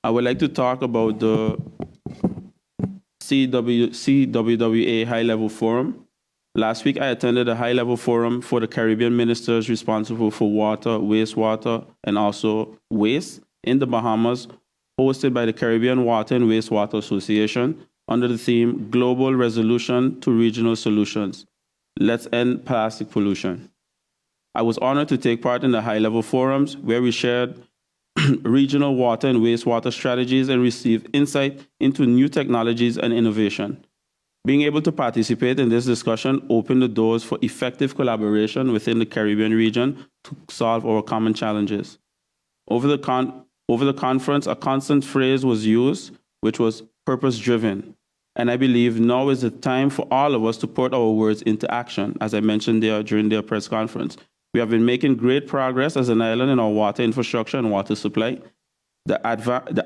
I would like to talk about the CWWA High-Level Forum. Last week, I attended a high-level forum for the Caribbean ministers responsible for water, wastewater, and also waste in the Bahamas, hosted by the Caribbean Water and Wastewater Association under the theme Global Resolution to Regional Solutions. Let's End Plastic Pollution. I was honored to take part in the high-level forums where we shared regional water and wastewater strategies and received insight into new technologies and innovation. Being able to participate in this discussion opened the doors for effective collaboration within the Caribbean region to solve our common challenges. Over the conference, a constant phrase was used, which was purpose-driven. And I believe now is the time for all of us to put our words into action, as I mentioned there during their press conference. We have been making great progress as an island in our water infrastructure and water supply. The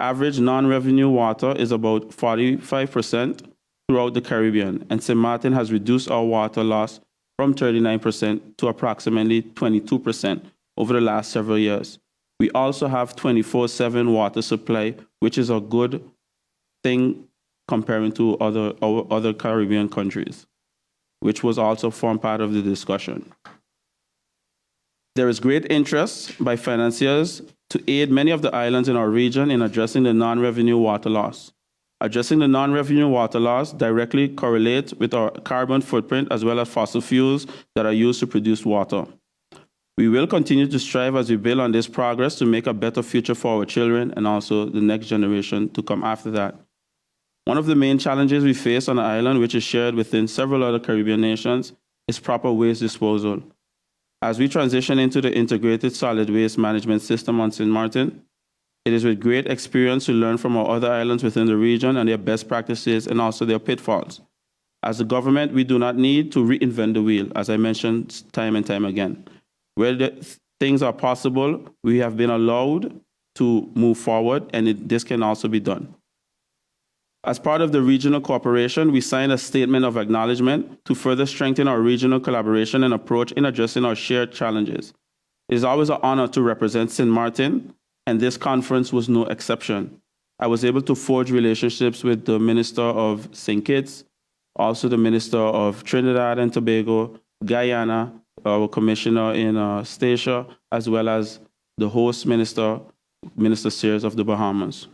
average non-revenue water is about 45% throughout the Caribbean, and St. Maarten has reduced our water loss from 39% to approximately 22% over the last several years. We also have 24/7 water supply, which is a good thing comparing to other Caribbean countries, which was also formed part of the discussion. There is great interest by financiers to aid many of the islands in our region in addressing the non-revenue water loss. Addressing the non-revenue water loss directly correlates with our carbon footprint as well as fossil fuels that are used to produce water. We will continue to strive as we build on this progress to make a better future for our children and also the next generation to come after that. One of the main challenges we face on the island, which is shared within several other Caribbean nations, is proper waste disposal. As we transition into the integrated solid waste management system on St. Maarten, it is with great experience to learn from our other islands within the region and their best practices and also their pitfalls. As a government, we do not need to reinvent the wheel, as I mentioned time and time again. Where things are possible, we have been allowed to move forward, and this can also be done. As part of the regional cooperation, we signed a statement of acknowledgement to further strengthen our regional collaboration and approach in addressing our shared challenges. It is always an honor to represent St. Maarten, and this conference was no exception. I was able to forge relationships with the Minister of St. Kitts, also the Minister of Trinidad and Tobago, Guyana, our Commissioner in Statia, as well as the host minister, Minister Sears of the Bahamas.